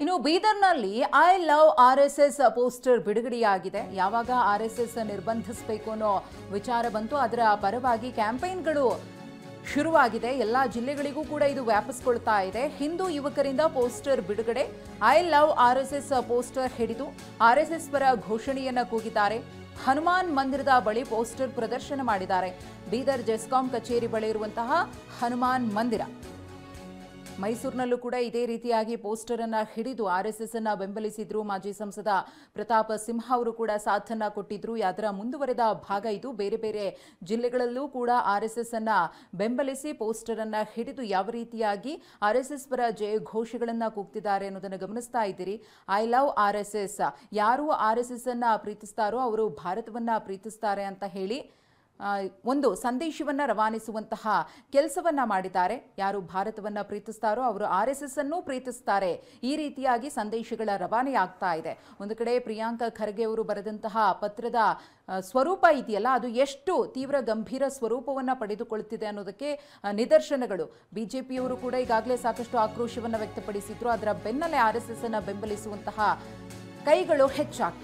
ಇನ್ನು ಬೀದರ್ನಲ್ಲಿ I love RSS poster ಬಿಡುಗಡೆಯಾಗಿದೆ. ಯಾವಾಗ ಆರ್ಎಸ್ಎಸ್ ನಿರ್ಬಂಧಿಸಬೇಕು ಅನ್ನೋ ವಿಚಾರ ಬಂತು, ಅದರ ಪರವಾಗಿ ಕ್ಯಾಂಪೇನ್ಗಳು ಶುರುವಾಗಿದೆ. ಎಲ್ಲ ಜಿಲ್ಲೆಗಳಿಗೂ ಕೂಡ ಇದು ವ್ಯಾಪಿಸಿಕೊಳ್ತಾ ಇದೆ. ಹಿಂದೂ ಯುವಕರಿಂದ ಪೋಸ್ಟರ್ ಬಿಡುಗಡೆ, ಐ ಲವ್ ಆರ್ಎಸ್ಎಸ್ ಪೋಸ್ಟರ್ ಹಿಡಿದು ಆರ್ಎಸ್ಎಸ್ ಪರ ಘೋಷಣೆಯನ್ನ ಕೂಗಿದ್ದಾರೆ. ಹನುಮಾನ್ ಮಂದಿರದ ಬಳಿ ಪೋಸ್ಟರ್ ಪ್ರದರ್ಶನ ಮಾಡಿದ್ದಾರೆ. ಬೀದರ್ ಜೆಸ್ಕಾಂ ಕಚೇರಿ ಬಳಿ ಇರುವಂತಹ ಹನುಮಾನ್ ಮಂದಿರ. ಮೈಸೂರಿನಲ್ಲೂ ಕೂಡ ಇದೇ ರೀತಿಯಾಗಿ ಪೋಸ್ಟರ್ ಅನ್ನ ಹಿಡಿದು ಆರ್ಎಸ್ಎಸ್ ಅನ್ನ ಬೆಂಬಲಿಸಿದ್ರು. ಮಾಜಿ ಸಂಸದ ಪ್ರತಾಪ್ ಸಿಂಹ ಅವರು ಕೂಡ ಸಾಥನ್ನ ಕೊಟ್ಟಿದ್ರು. ಅದರ ಮುಂದುವರೆದ ಭಾಗ ಇದು. ಬೇರೆ ಬೇರೆ ಜಿಲ್ಲೆಗಳಲ್ಲೂ ಕೂಡ ಆರ್ಎಸ್ಎಸ್ ಅನ್ನ ಬೆಂಬಲಿಸಿ ಪೋಸ್ಟರ್ ಅನ್ನ ಹಿಡಿದು ಯಾವ ರೀತಿಯಾಗಿ ಆರ್ಎಸ್ಎಸ್ ಪರ ಜಯ ಘೋಷಗಳನ್ನ ಕೂಗ್ತಿದ್ದಾರೆ ಅನ್ನೋದನ್ನು ಗಮನಿಸ್ತಾ ಇದ್ದೀರಿ. ಐ ಲವ್ ಆರ್ಎಸ್ಎಸ್, ಯಾರು ಆರ್ಎಸ್ಎಸ್ ಅನ್ನ ಪ್ರೀತಿಸ್ತಾರೋ ಅವರು ಭಾರತವನ್ನ ಪ್ರೀತಿಸ್ತಾರೆ ಅಂತ ಹೇಳಿ ಒಂದು ಸಂದೇಶವನ್ನ ರವಾನಿಸುವಂತಹ ಕೆಲಸವನ್ನ ಮಾಡಿದ್ದಾರೆ. ಯಾರು ಭಾರತವನ್ನ ಪ್ರೀತಿಸ್ತಾರೋ ಅವರು ಆರ್ಎಸ್ಎಸ್ ಅನ್ನು ಪ್ರೀತಿಸ್ತಾರೆ. ಈ ರೀತಿಯಾಗಿ ಸಂದೇಶಗಳ ರವಾನೆ ಆಗ್ತಾ ಇದೆ. ಒಂದು ಕಡೆ ಪ್ರಿಯಾಂಕಾ ಖರ್ಗೆ ಅವರು ಬರೆದಂತಹ ಪತ್ರದ ಸ್ವರೂಪ ಇದೆಯಲ್ಲ, ಅದು ಎಷ್ಟು ತೀವ್ರ ಗಂಭೀರ ಸ್ವರೂಪವನ್ನ ಪಡೆದುಕೊಳ್ಳುತ್ತಿದೆ ಅನ್ನೋದಕ್ಕೆ ನಿದರ್ಶನಗಳು. ಬಿಜೆಪಿಯವರು ಕೂಡ ಈಗಾಗಲೇ ಸಾಕಷ್ಟು ಆಕ್ರೋಶವನ್ನ ವ್ಯಕ್ತಪಡಿಸಿದ್ರು. ಅದರ ಬೆನ್ನಲ್ಲೇ ಆರ್ಎಸ್ಎಸ್ ಅನ್ನ ಬೆಂಬಲಿಸುವಂತಹ ಕೈಗಳು ಹೆಚ್ಚಾಗ್ತಾ